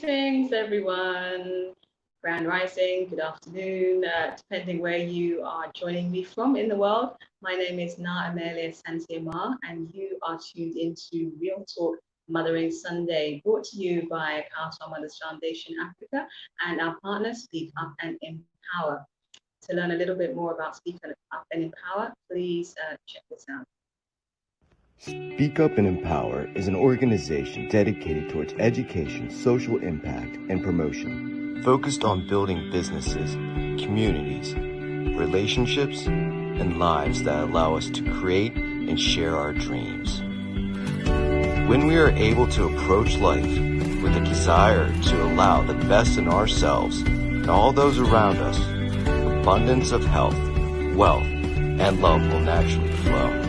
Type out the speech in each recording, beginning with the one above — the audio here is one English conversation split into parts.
Greetings, everyone. Grand Rising, good afternoon, depending where you are joining me from in the world. My name is Asante-Armar, and you are tuned into Real Talk Mothering Sunday, brought to you by Power to Our Mothers Foundation Africa and our partner, Speak Up and Empower. To learn a little bit more about Speak Up and Empower, please check this out. Speak Up and Empower is an organization dedicated towards education, social impact, and promotion, focused on building businesses, communities, relationships, and lives that allow us to create and share our dreams. When we are able to approach life with a desire to allow the best in ourselves and all those around us, abundance of health, wealth, and love will naturally flow.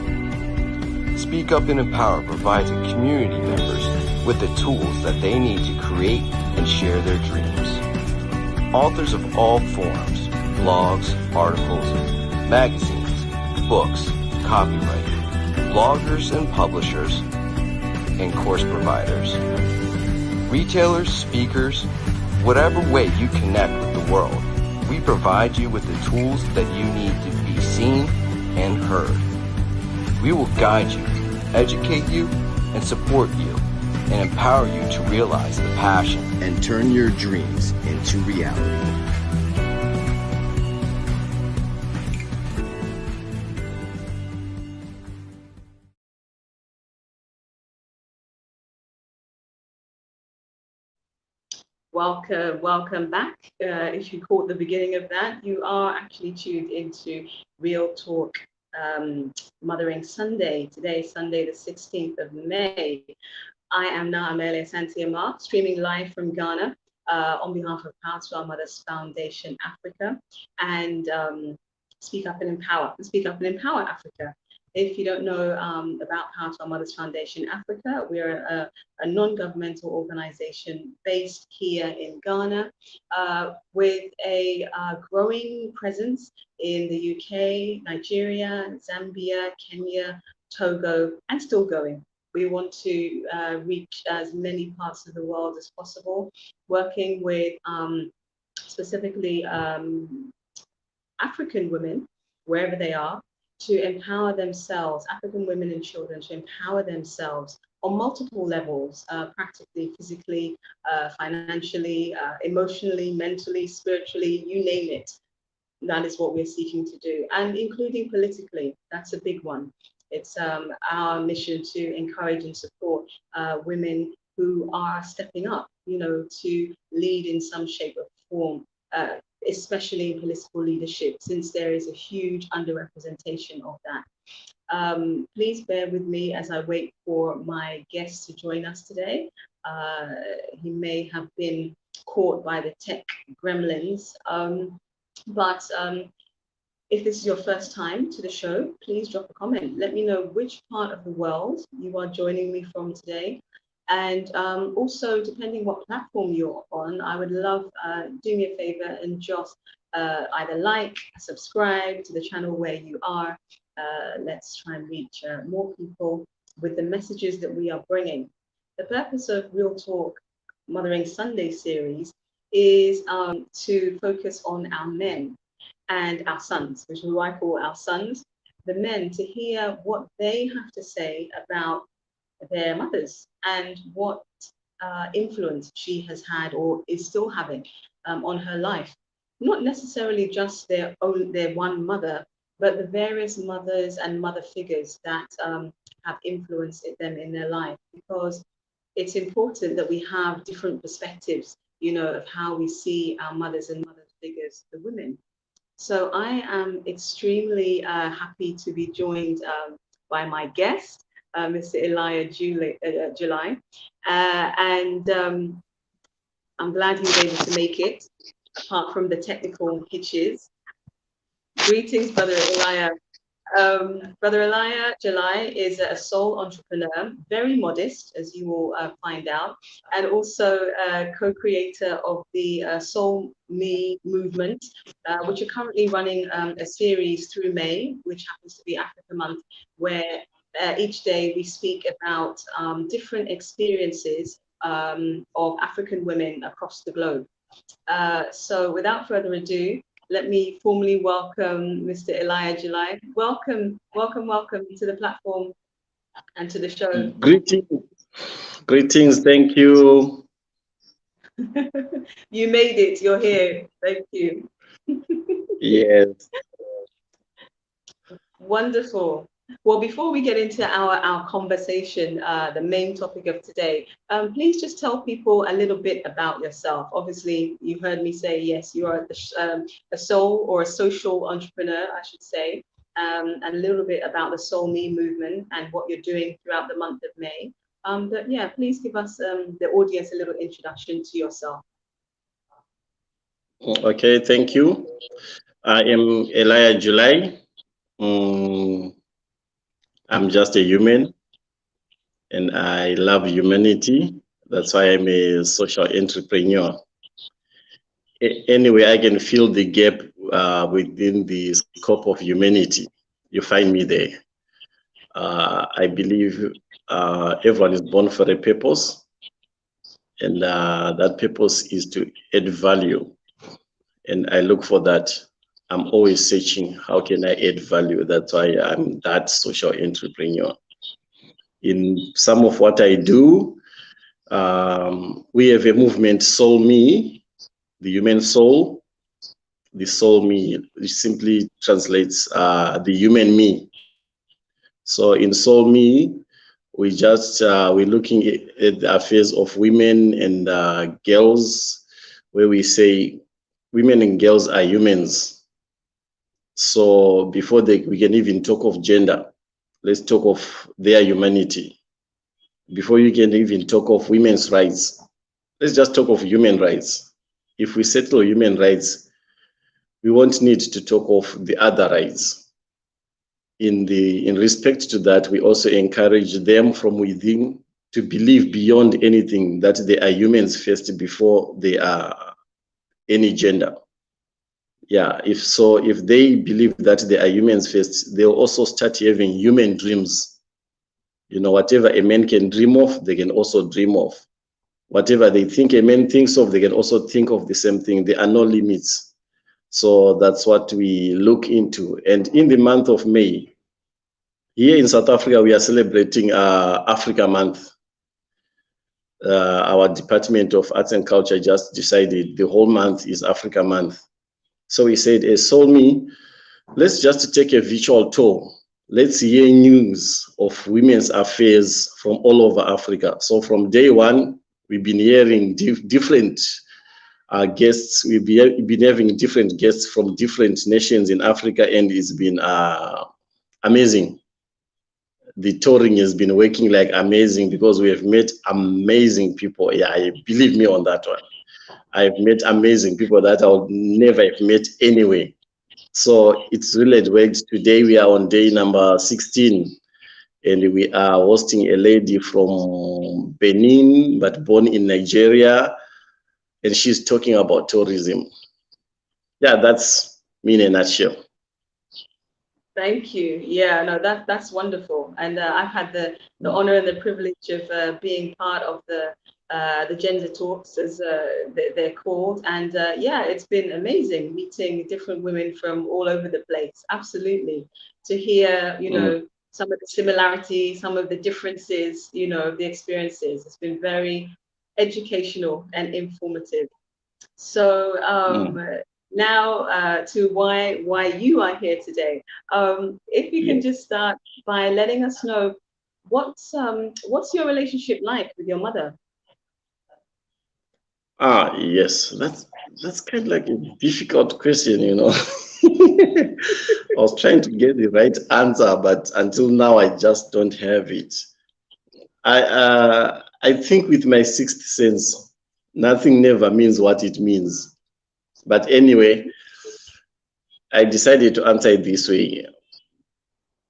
Speak Up and Empower provides community members with the tools that they need to create and share their dreams. Authors of all forms, blogs, articles, magazines, books, copywriting, bloggers and publishers, and course providers. Retailers, speakers, whatever way you connect with the world, we provide you with the tools that you need to be seen and heard. We will guide you, educate you, and support you, and empower you to realize the passion and turn your dreams into reality. Welcome back. If you caught the beginning of that, you are actually tuned into Real Talk Mothering Sunday. Today is Sunday, the 16th of May. I am now Asante-Armar, streaming live from Ghana on behalf of Power to Our Mothers Foundation Africa and Speak Up and Empower Africa. If you don't know about Power to Our Mothers Foundation Africa, we are a non-governmental organization based here in Ghana with a growing presence in the UK, Nigeria, Zambia, Kenya, Togo, and still going. We want to reach as many parts of the world as possible, working with specifically African women, wherever they are, to empower themselves, African women and children, to empower themselves on multiple levels, practically, physically, financially, emotionally, mentally, spiritually, you name it. That is what we're seeking to do, and including politically. That's a big one. It's our mission to encourage and support women who are stepping up, to lead in some shape or form, especially in political leadership, since there is a huge underrepresentation of that. Please bear with me as I wait for my guest to join us today. He may have been caught by the tech gremlins, but if this is your first time to the show, please drop a comment. Let me know which part of the world you are joining me from today. And also, depending what platform you're on, I would love, do me a favor and just either like, subscribe to the channel where you are. Let's try and reach more people with the messages that we are bringing. The purpose of Real Talk Mothering Sunday series is to focus on our men and our sons, which is who I call our sons, the men, to hear what they have to say about their mothers and what influence she has had or is still having on her life. Not necessarily just their one mother, but the various mothers and mother figures that have influenced them in their life, because it's important that we have different perspectives, of how we see our mothers and mother figures, the women. So I am extremely happy to be joined by my guest, Mr. Eliah July, and I'm glad he was able to make it, apart from the technical hitches. Greetings, Brother Eliah. Brother Eliah July is a soul entrepreneur, very modest, as you will find out, and also co-creator of the SoulMe Movement, which are currently running a series through May, which happens to be Africa Month, where each day we speak about different experiences of African women across the globe. So without further ado, let me formally welcome Mr. Eliah July. Welcome, welcome, welcome to the platform and to the show. Greetings, thank you. You made it, you're here. Thank you. Yes. Wonderful. Well, before we get into our conversation, the main topic of today, please just tell people a little bit about yourself. Obviously, you heard me say, yes, you are a soul or a social entrepreneur, I should say, and a little bit about the SoulMe movement and what you're doing throughout the month of May. But yeah, please give us, the audience, a little introduction to yourself. Okay, thank you. I am Eliah July. I'm just a human and I love humanity. That's why I'm a social entrepreneur. Anyway, I can fill the gap within the scope of humanity. You find me there. I believe everyone is born for a purpose, and that purpose is to add value. And I look for that. I'm always searching, how can I add value? That's why I'm that social entrepreneur. In some of what I do, we have a movement, SoulMe, the human soul. The SoulMe, which simply translates the human me. So in SoulMe, we just we're looking at the affairs of women and girls, where we say women and girls are humans. So before we can even talk of gender, let's talk of their humanity. Before you can even talk of women's rights, let's just talk of human rights. If we settle human rights, we won't need to talk of the other rights. In respect to that, we also encourage them from within to believe beyond anything that they are humans first before they are any gender. Yeah, if they believe that they are humans first, they'll also start having human dreams. You know, whatever a man can dream of, they can also dream of. Whatever they think a man thinks of, they can also think of the same thing. There are no limits. So that's what we look into. And in the month of May, here in South Africa, we are celebrating Afrika month. Our Department of Arts and Culture just decided the whole month is Afrika month. So we said, as SoulMe, let's just take a virtual tour. Let's hear news of women's affairs from all over Africa. So from day one, we've been hearing different guests. We've been having different guests from different nations in Africa, and it's been amazing. The touring has been working like amazing because we have met amazing people. Yeah, believe me on that one. I've met amazing people that I would never have met anyway. So it's really worked. Today we are on day number 16, and we are hosting a lady from Benin, but born in Nigeria, and she's talking about tourism. Yeah, that's me in a nutshell. Thank you. Yeah, no, that's wonderful. And I've had the honor and the privilege of being part of the gender talks, as they're called. And yeah, it's been amazing meeting different women from all over the place. Absolutely. To hear, you know, some of the similarities, some of the differences, you know, the experiences. It's been very educational and informative. So now to why you are here today. If you can just start by letting us know what's your relationship like with your mother? Yes, that's kind of like a difficult question, you know. I was trying to get the right answer, but until now I just don't have it. I think with my sixth sense, nothing never means what it means. But anyway, I decided to answer it this way.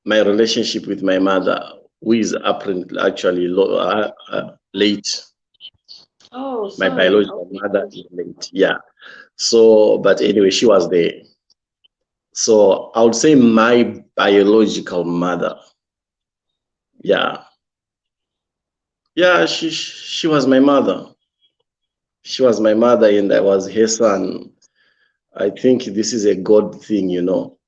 My relationship with my mother, who is apparently actually late. Oh, my sorry. biological mother is late. Yeah. So, but anyway, she was there. So I would say my biological mother. Yeah. Yeah, she was my mother. She was my mother, and I was her son. I think this is a God thing, you know.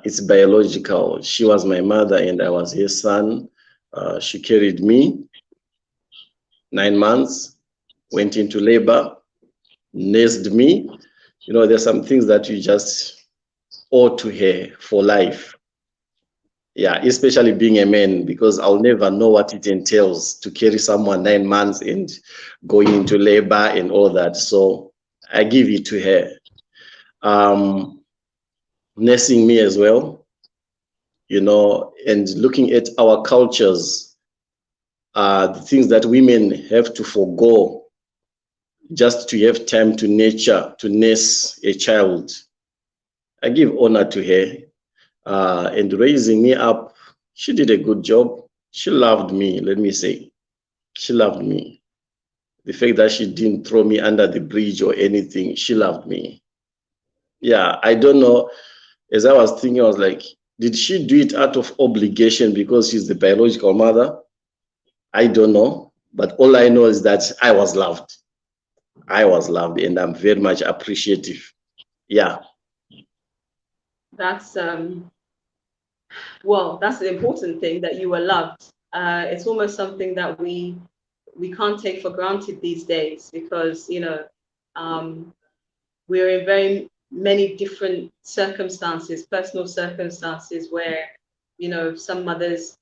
It's biological. She was my mother, and I was her son. She carried me 9 months, went into labor, nursed me. You know, there's some things that you just owe to her for life. Yeah, especially being a man, because I'll never know what it entails to carry someone 9 months and going into labor and all that. So I give it to her. Nursing me as well, you know, and looking at our cultures, the things that women have to forego just to have time to nurture, to nurse a child. I give honor to her. And raising me up, she did a good job. She loved me, let me say. She loved me. The fact that she didn't throw me under the bridge or anything, she loved me. Yeah, I don't know. As I was thinking, I was like, did she do it out of obligation because she's the biological mother? I don't know. But all I know is that I was loved. I was loved, and I'm very much appreciative. Yeah. That's well, that's the important thing, that you were loved. It's almost something that we can't take for granted these days, because we're in very many different circumstances, personal circumstances, where some mothers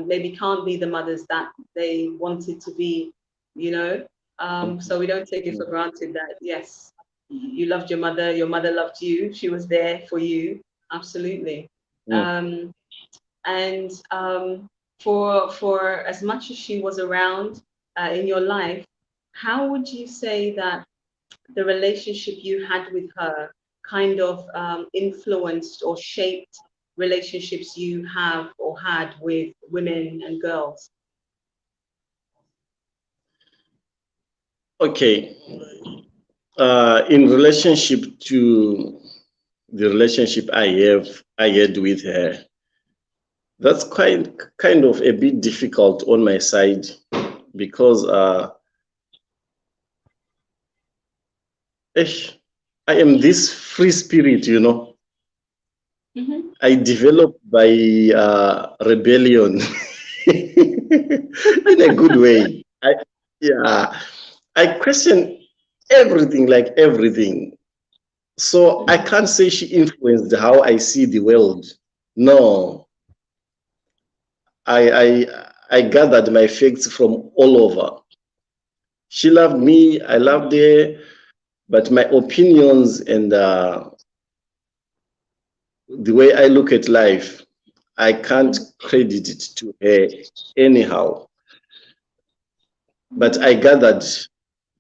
maybe can't be the mothers that they wanted to be. So we don't take it for granted that, yes, you loved your mother loved you, she was there for you, absolutely. Mm. And for as much as she was around in your life, how would you say that the relationship you had with her kind of influenced or shaped relationships you have or had with women and girls? Okay. In relationship to the relationship I had with her, that's kind of a bit difficult on my side, because I am this free spirit, you know. Mm-hmm. I developed by rebellion in a good way. I question everything, like everything. So I can't say she influenced how I see the world. No, I gathered my facts from all over. She loved me, I loved her, but my opinions and the way I look at life, I can't credit it to her anyhow. But I gathered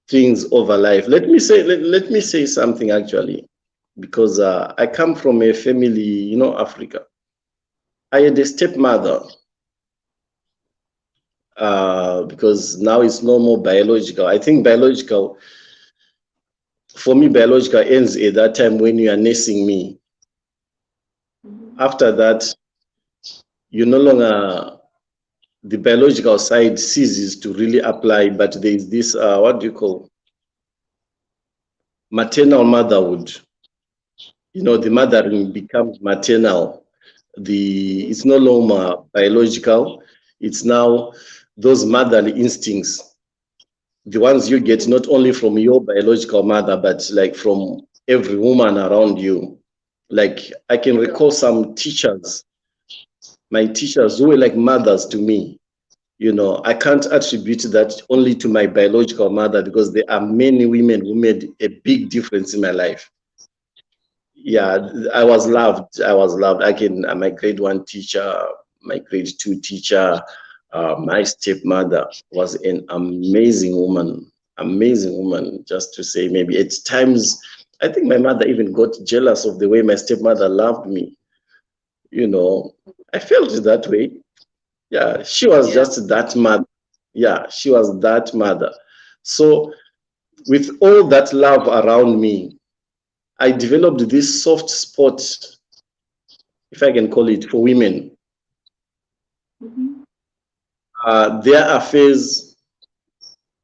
things over life. Let me say something, actually, because I come from a family, you know, Africa. I had a stepmother, because now it's no more biological. I think biological, for me, biological ends at that time when you are nursing me. After that, you no longer, the biological side ceases to really apply, but there is this, what do you call, maternal motherhood. You know, the mothering becomes maternal. It's no longer biological. It's now those motherly instincts, the ones you get not only from your biological mother, but like from every woman around you. Like, I can recall some teachers, my teachers, who were like mothers to me. You know, I can't attribute that only to my biological mother, because there are many women who made a big difference in my life. Yeah, I was loved. I was loved. My grade 1 teacher, my grade 2 teacher, my stepmother was an amazing woman. Amazing woman, just to say. Maybe at times, I think my mother even got jealous of the way my stepmother loved me. You know, I felt it that way. Yeah, she was just that mother. Yeah, she was that mother. So with all that love around me, I developed this soft spot, if I can call it, for women. their affairs,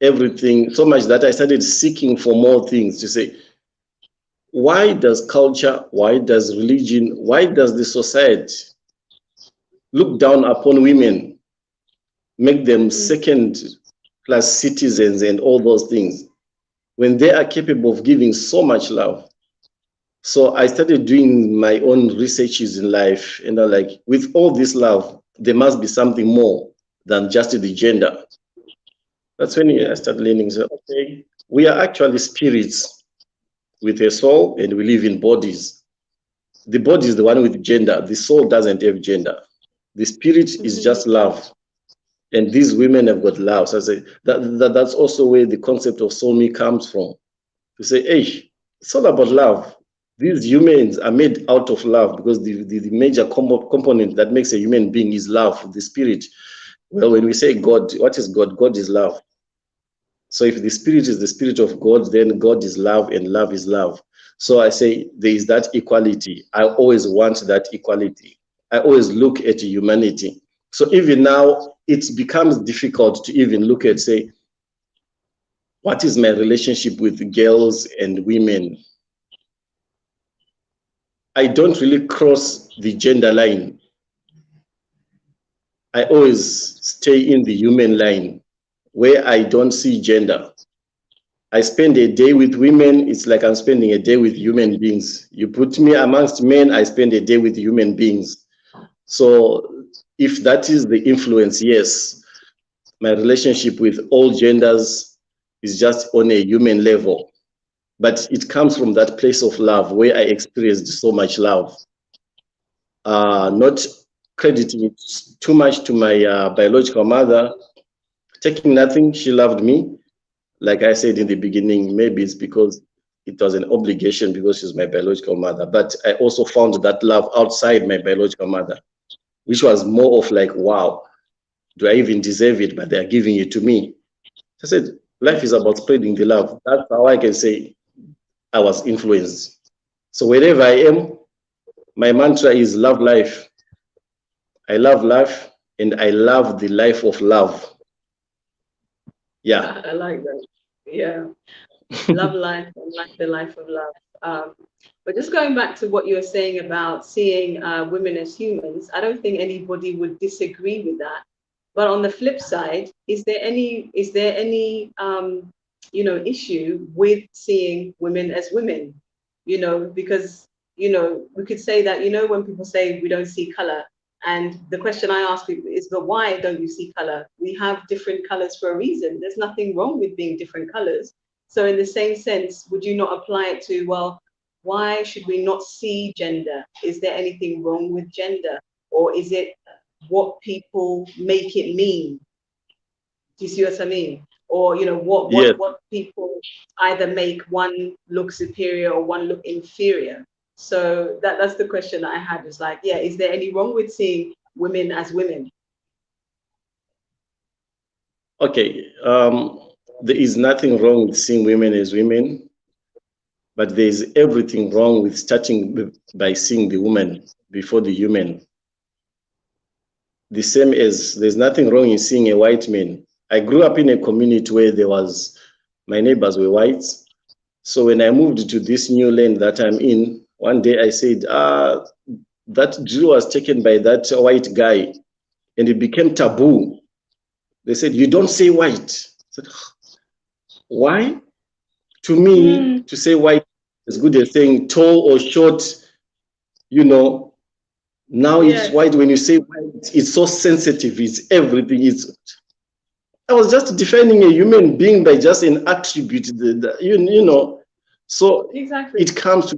everything, so much that I started seeking for more things to say, why does culture, why does religion, why does the society look down upon women, make them second-class citizens and all those things, when they are capable of giving so much love? So I started doing my own researches in life, and I'm like, with all this love, there must be something more than just the gender. That's when I started learning. So, okay, we are actually spirits with a soul, and we live in bodies. The body is the one with gender. The soul doesn't have gender. The spirit is just love. And these women have got love. So I say that's also where the concept of SoulMe comes from. To say, hey, it's all about love. These humans are made out of love, because the major component that makes a human being is love, the spirit. Well, when we say God, what is God? God is love. So if the spirit is the spirit of God, then God is love and love is love. So I say there is that equality. I always want that equality. I always look at humanity. So even now, it becomes difficult to even look at, say, what is my relationship with girls and women? I don't really cross the gender line. I always stay in the human line, where I don't see gender. I spend a day with women, it's like I'm spending a day with human beings. You put me amongst men, I spend a day with human beings. So if that is the influence, yes, my relationship with all genders is just on a human level. But it comes from that place of love, where I experienced so much love. Not crediting it too much to my biological mother, taking nothing, she loved me. Like I said in the beginning, maybe it's because it was an obligation because she's my biological mother. But I also found that love outside my biological mother, which was more of like, wow, do I even deserve it? But they're giving it to me. I said, life is about spreading the love. That's how I can say I was influenced. So wherever I am, my mantra is love life. I love life, and I love the life of love. Yeah. I like that. Yeah. Love life and like the life of love. But just going back to what you were saying about seeing women as humans, I don't think anybody would disagree with that. But on the flip side, is there any issue with seeing women as women? Because we could say that, when people say we don't see color, and the question I ask people is, but why don't you see color? We have different colors for a reason. There's nothing wrong with being different colors. So in the same sense, would you not apply it to, well, why should we not see gender? Is there anything wrong with gender? Or is it what people make it mean? Do you see what I mean? Or, what people either make one look superior or one look inferior. So that's the question that I had, is like, yeah, is there any wrong with seeing women as women? Okay. There is nothing wrong with seeing women as women, but there is everything wrong with starting by seeing the woman before the human. The same as there's nothing wrong in seeing a white man. I grew up in a community where my neighbors were whites. So when I moved to this new land that I'm in, one day I said, that Jew was taken by that white guy, and it became taboo. They said, you don't say white. I said, why? To me, to say white is as good as saying tall or short, Now it's white. When you say white, it's so sensitive. It's everything. I was just defining a human being by just an attribute. So exactly. It comes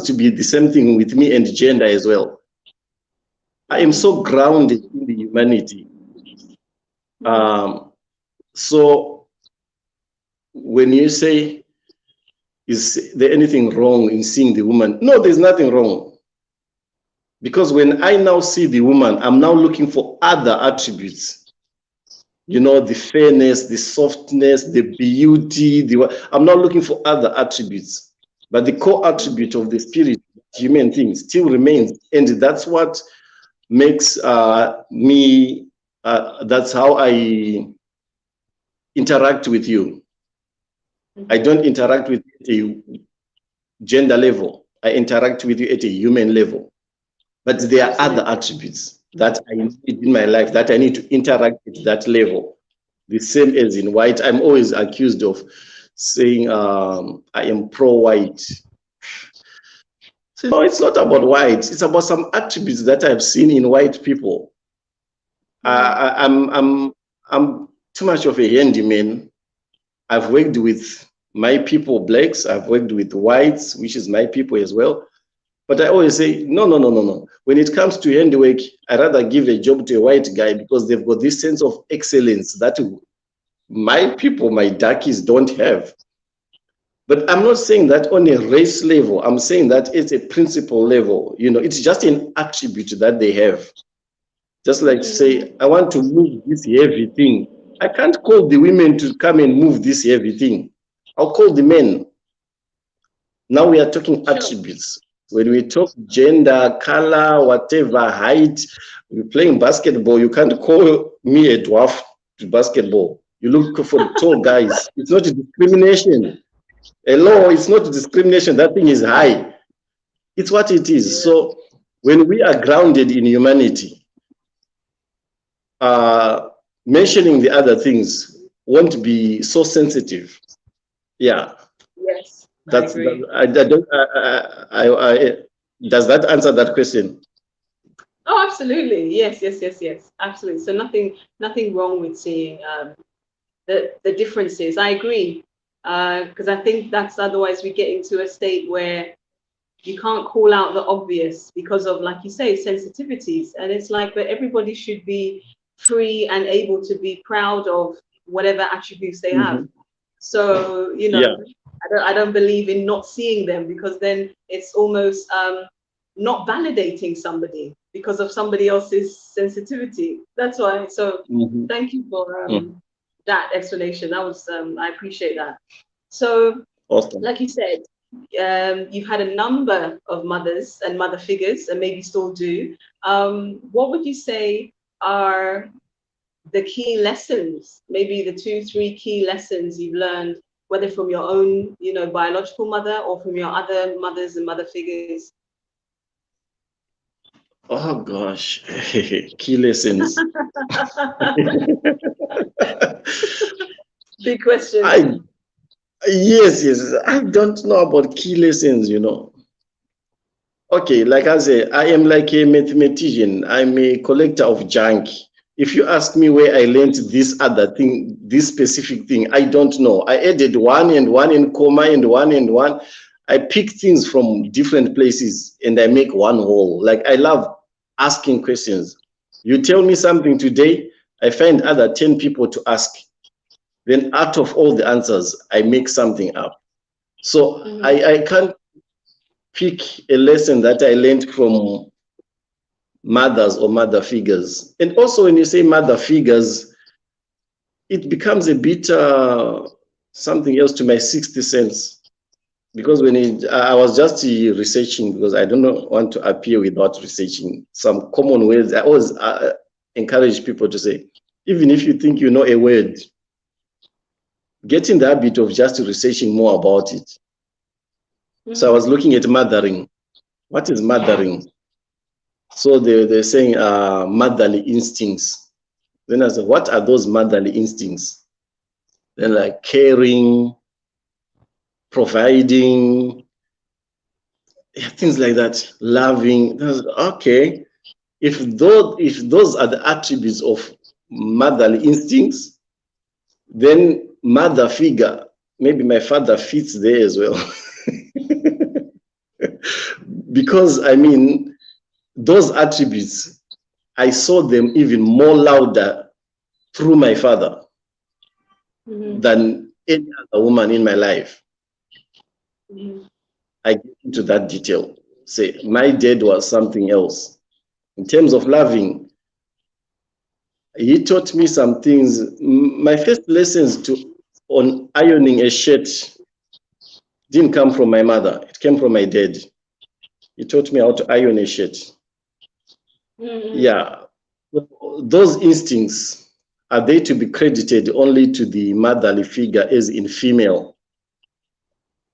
to be the same thing with me and gender as well. I am so grounded in the humanity. So when you say, is there anything wrong in seeing the woman? No, there's nothing wrong. Because when I now see the woman, I'm now looking for other attributes. The fairness, the softness, the beauty. I'm not looking for other attributes. But the core attribute of the spirit, human thing, still remains. And that's what makes me, that's how I interact with you. I don't interact with you at a gender level. I interact with you at a human level. But there are other attributes that I need in my life that I need to interact at that level. The same as in white. I'm always accused of saying I am pro-white. So, no, it's not about white. It's about some attributes that I've seen in white people. I'm too much of a handyman. I've worked with my people, blacks. I've worked with whites, which is my people as well. But I always say, no. When it comes to handiwork, I'd rather give a job to a white guy because they've got this sense of excellence that my people, my darkies, don't have. But I'm not saying that on a race level. I'm saying that it's a principle level. You know, it's just an attribute that they have. Just like to say, I want to move this heavy thing. I can't call the women to come and move this heavy thing. I'll call the men. Now we are talking attributes. When we talk gender, color, whatever, height, we're playing basketball, you can't call me a dwarf to basketball. You look for tall guys. It's not a discrimination. Hello, it's not a discrimination. That thing is high. It's what it is. So when we are grounded in humanity, mentioning the other things won't be so sensitive. Yeah. Yes. That's does that answer that question? Oh, absolutely. Yes. Absolutely. So nothing wrong with seeing the differences. I agree. Because I think that's otherwise we get into a state where you can't call out the obvious because of, like you say, sensitivities. And it's like, but everybody should be free and able to be proud of whatever attributes they have. So, you know, I don't believe in not seeing them, because then it's almost not validating somebody because of somebody else's sensitivity. That's why. So thank you for that explanation. That was, I appreciate that. So, awesome. Like you said, you've had a number of mothers and mother figures, and maybe still do. What would you say are the key lessons, maybe the 2-3 key lessons you've learned, whether from your own, you know, biological mother or from your other mothers and mother figures? Oh gosh, key lessons. Big question. Yes, I don't know about key lessons, you know. Okay, like I say, I am like a mathematician. I'm a collector of junk. If you ask me where I learned this other thing, this specific thing, I don't know. I added one and one and comma and one and one. I pick things from different places and I make one whole. Like, I love asking questions. You tell me something today, I find other 10 people to ask. Then out of all the answers, I make something up. So I can't pick a lesson that I learned from mothers or mother figures. And also when you say mother figures, it becomes a bit something else to my 60 cents. Because when I was just researching, because I don't want to appear without researching some common words. I always encourage people to say, even if you think you know a word, get in the habit of just researching more about it. So I was looking at mothering. What is mothering? So they're saying motherly instincts. Then I said, what are those motherly instincts? Then like caring, providing, things like that, loving. Okay, if those are the attributes of motherly instincts, then mother figure, maybe my father fits there as well. Because I mean, those attributes, I saw them even more louder through my father than any other woman in my life. I get into that detail. Say, my dad was something else. In terms of loving, he taught me some things. My first lessons on ironing a shirt didn't come from my mother. It came from my dad. He taught me how to iron a shirt. Yeah, those instincts, are they to be credited only to the motherly figure as in female?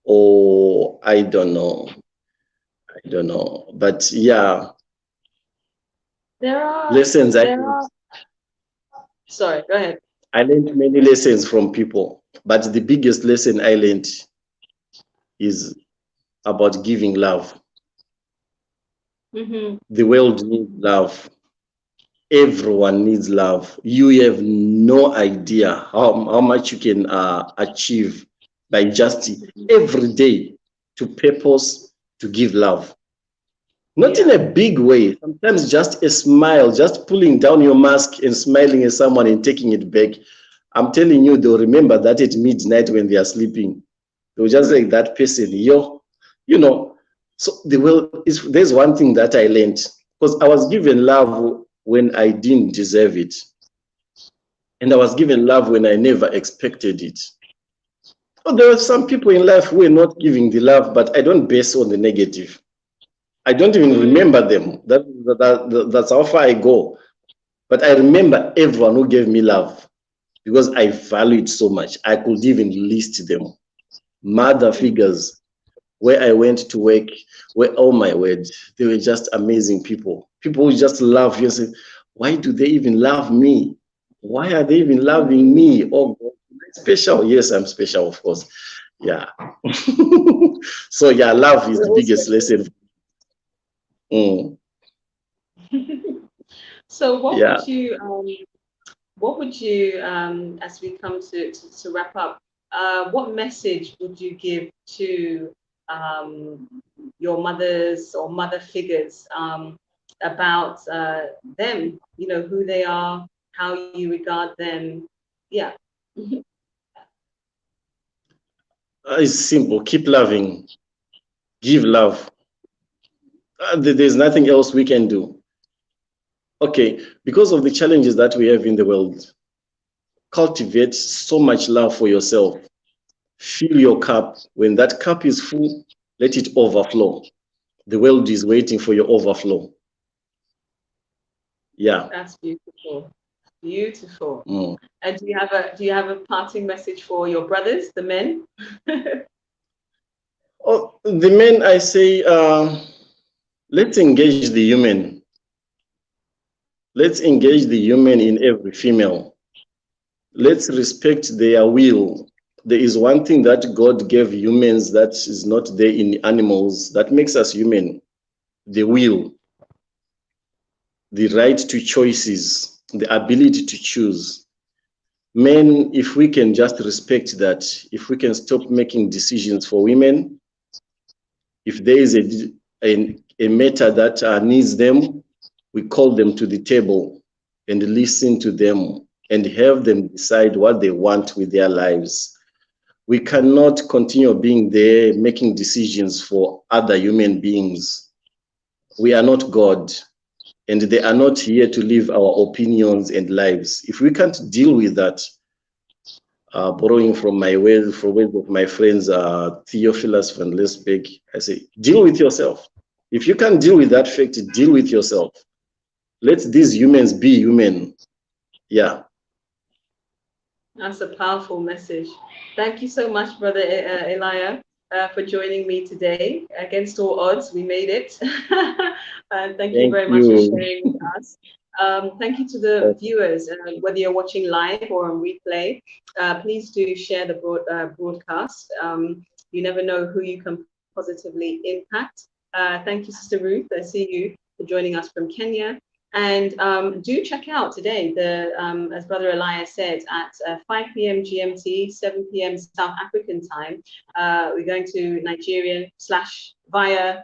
Or I don't know. I don't know. But yeah, There are, lessons sorry, go ahead. I learned many lessons from people, but the biggest lesson I learned is about giving love. The world needs love. Everyone needs love. You have no idea how much you can achieve by just every day to purpose to give love. Not in a big way. Sometimes just a smile, just pulling down your mask and smiling at someone and taking it back. I'm telling you, they'll remember that at midnight when they are sleeping. They'll just like that person, yo, you know. So there's one thing that I learned, because I was given love when I didn't deserve it. And I was given love when I never expected it. Oh, there are some people in life who are not giving the love, but I don't base on the negative. I don't even remember them. That's how far I go. But I remember everyone who gave me love because I value it so much. I could even list them. Mother figures where I went to work, where, oh my word, they were just amazing people. People who just love you and say, why do they even love me? Why are they even loving me? Oh, God, am I special? Yes, I'm special, of course. Yeah. So yeah, love is the biggest lesson. So what would you, as we come to wrap up, what message would you give to your mothers or mother figures about them, you know, who they are, how you regard them? Yeah. It's simple. Keep loving. Give love. There's nothing else we can do. Okay, because of the challenges that we have in the world, cultivate so much love for yourself. Fill your cup. When that cup is full, let it overflow. The world is waiting for your overflow. Yeah. That's beautiful. Beautiful. And do you have a parting message for your brothers, the men? Oh, the men, I say, let's engage the human. Let's engage the human in every female. Let's respect their will. There is one thing that God gave humans that is not there in animals that makes us human: the will, the right to choices, the ability to choose. Men, if we can just respect that, if we can stop making decisions for women, if there is a matter that needs them, we call them to the table and listen to them and have them decide what they want with their lives. We cannot continue being there making decisions for other human beings. We are not God, and they are not here to live our opinions and lives. If we can't deal with that, borrowing from words of my friends, Theophilus van Lesbeck, I say, deal with yourself. If you can't deal with that fact, deal with yourself. Let these humans be human. Yeah. That's a powerful message. Thank you so much, Brother Eliah, for joining me today. Against all odds, we made it. And thank you very much for sharing with us. Thank you to the viewers, whether you're watching live or on replay. Please do share the broadcast. You never know who you can positively impact. Thank you, Sister Ruth. I see you for joining us from Kenya. And do check out today, as Brother Eliah said, at 5 p.m. GMT, 7 p.m. South African time. We're going to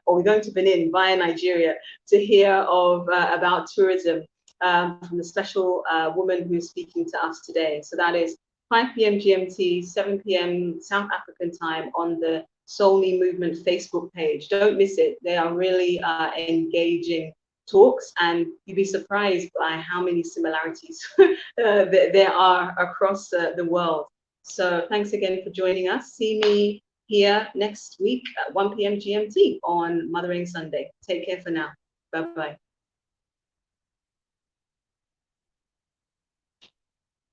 we're going to Benin via Nigeria to hear about tourism from the special woman who's speaking to us today. So that is 5 p.m. GMT, 7 p.m. South African time on the SoulMe Movement Facebook page. Don't miss it. They are really engaging talks, and you'd be surprised by how many similarities there are across the world. So thanks again for joining us. See me here next week at 1 p.m. GMT on Mothering Sunday. Take care for now. Bye-bye.